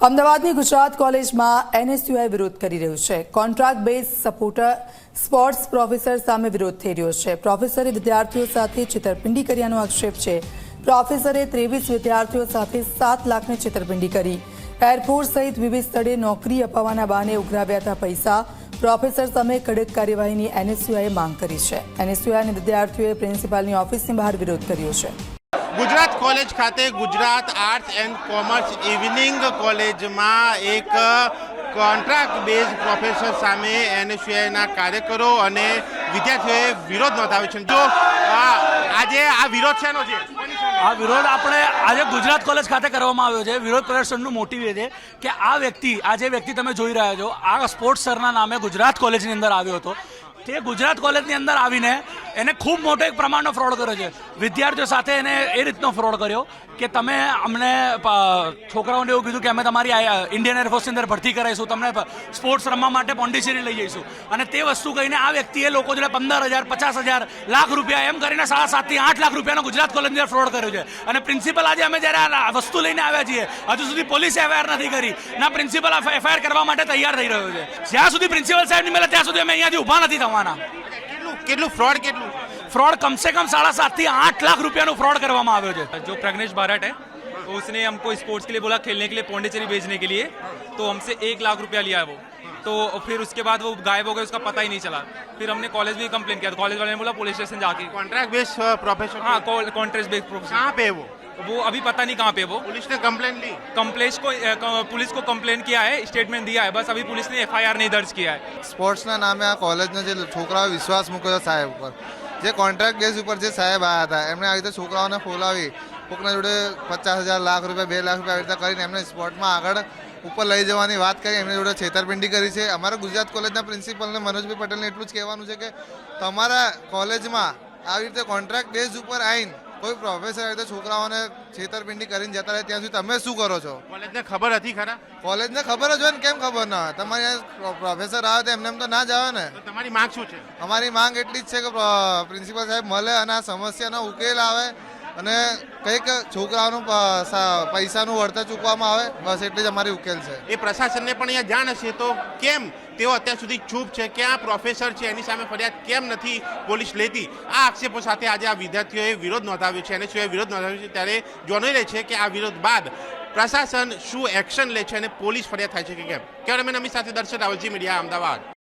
અમદાવાદની ગુજરાત કોલેજમાં એનએસયુઆઈ વિરોધ કરી રહ્યું છે। Contract base supporter sports professor સામે વિરોધ થઈ રહ્યો છે। પ્રોફેસરે વિદ્યાર્થીઓ સાથે છેતરપિંડી કર્યાનો આક્ષેપ છે। પ્રોફેસરે 23 વિદ્યાર્થીઓ સાથે 7 લાખની છેતરપિંડી કરી। એરપોર્ટ સહિત વિવિધ સ્થળે નોકરી અપાવવાના બહાને ઉઘરાવ્યા હતા પૈસા। પ્રોફેસર સામે કડક કાર્યવાહીની એનએસયુઆઈએ માંગ કરી છે। એનએસયુઆઈ અને વિદ્યાર્થીઓએ પ્રિન્સિપાલની ઓફિસની બહાર વિરોધ કર્યો છે। ગુજરાત કોલેજ ખાતે Gujarat arts and commerce evening કોલેજમાં એક કોન્ટ્રાક્ટ બેઝ પ્રોફેસર સામે એનએસયુઆઈના કાર્યકરો અને વિદ્યાર્થીઓએ વિરોધ નોંધાવ્યો છે। જો આજે આ વિરોધ શેનો છે? આ વિરોધ આપણે આજે ગુજરાત કોલેજ ખાતે કરવામાં આવ્યો છે। વિરોધ પ્રદર્શનનું મોટિવ એ છે કે આ વ્યક્તિ તમે જોઈ રહ્યા છો, આ સ્પોર્ટ્સ સરના નામે ગુજરાત કોલેજની અંદર આવ્યો હતો। તે ગુજરાત કોલેજની અંદર આવીને એને ખૂબ મોટો એક પ્રમાણનો ફ્રોડ કર્યો છે। વિદ્યાર્થીઓ સાથે એને એ રીતનો ફ્રોડ કર્યો કે તમે અમને છોકરાઓને એવું કીધું કે અમે તમારી ઇન્ડિયન એરફોર્સની અંદર ભરતી કરાવીશું, તમને સ્પોર્ટ્સ રમવા માટે પોંડિચેરી લઈ જઈશું, અને તે વસ્તુ કહીને આ વ્યક્તિએ લોકો જોડે 15,000, 50,000, લાખ રૂપિયા એમ કરીને 7.5 થી 8 લાખ રૂપિયાનો ગુજરાત કોલેજની અંદર ફ્રોડ કર્યો છે। અને પ્રિન્સિપલ આજે અમે જ્યારે આ વસ્તુ લઈને આવ્યા છીએ, હજુ સુધી પોલીસે એફઆઈઆર નથી કરી, ના પ્રિન્સિપલ એફઆઈઆર કરવા માટે તૈયાર થઈ રહ્યો છે। જ્યાં સુધી પ્રિન્સિપલ સાહેબ નહીં મળે ત્યાં સુધી અમે અહીંયાથી ઊભા નથી થવાના। કેટલું ફ્રોડ फ्रॉड कम से कम 7.5 થી 8 लाख रुपया नो फ्रॉड करवामा આવ્યો છે। जो प्रग्नेश बारट है तो उसने हमको स्पोर्ट्स के लिए बोला, खेलने के लिए पौंडीचेरी भेजने के लिए, तो हमसे 1 लाख रुपया लिया है वो। तो फिर उसके बाद वो गायब हो गए, उसका पता ही नहीं चला। फिर हमने कॉलेज में कंप्लेन किया, तो कॉलेज वाले ने बोला पुलिस स्टेशन जाके। Contract base professor? हाँ, कॉन्ट्रैक्ट बेस प्रोफेसर। कहाँ पे वो अभी पता नहीं कहाँ पे वो। पुलिस ने कंप्लेन ली? पुलिस को कंप्लेन किया है, स्टेटमेंट दिया है, बस अभी पुलिस ने एफआईआर नहीं दर्ज किया है। સ્પોર્ટ્સના નામે આ કોલેજના જે છોકરાઓ વિશ્વાસ મૂક્યો સાહેબ ઉપર, જે કોન્ટ્રાક્ટ બેઝ ઉપર જે સાહેબ આવ્યા હતા, એમણે આવી રીતે છોકરાઓને ફોલાવી કોકના જોડે 50,000, લાખ રૂપિયા, 2 લાખ રૂપિયા આવી રીતે કરીને એમને સ્પોર્ટમાં આગળ ઉપર લઈ જવાની વાત કરી, એમની જોડે છેતરપિંડી કરી છે। અમારા ગુજરાત કોલેજના પ્રિન્સિપલને મનોજભાઈ પટેલને એટલું જ કહેવાનું છે કે તમારા કોલેજમાં આવી રીતે કોન્ટ્રાક્ટ બેઝ ઉપર આવીને કોઈ પ્રોફેસર આવી રીતે છોકરાઓને છેતરપિંડી કરીને જતા રહે, ત્યાં સુધી તમે શું કરો છો? કોલેજને ખબર હતી ખરા? કોલેજને ખબર જ હોય ને, કેમ ખબર ના હોય? તમારે પ્રોફેસર આવે તો એમને એમ તો ના જ આવે ને। તમારી માંગ શું છે? અમારી માંગ એટલી જ છે કે પ્રિન્સિપલ સાહેબ મળે અને આ સમસ્યાનો ઉકેલ આવે અને કંઈક છોકરાઓનું પૈસાનું વળતર ચૂકવવામાં આવે, બસ એટલી જ અમારી ઉકેલ છે। એ પ્રશાસનને પણ અહીંયા જાણ હશે, તો કેમ તેઓ અત્યાર સુધી ચૂપ છે? કે આ પ્રોફેસર છે એની સામે ફરિયાદ કેમ નથી પોલીસ લેતી? આ આક્ષેપો સાથે આજે આ વિદ્યાર્થીઓએ વિરોધ નોંધાવ્યો છે, એનએસયુઆઈએ વિરોધ નોંધાવ્યો છે। ત્યારે જોઈ રહે છે કે આ વિરોધ બાદ પ્રશાસન શું એક્શન લે છે અને પોલીસ ફરિયાદ થાય છે કે કેમ। કેમેરામેન અમિત સાથે દર્શક રાવલજી, મીડિયા, અમદાવાદ।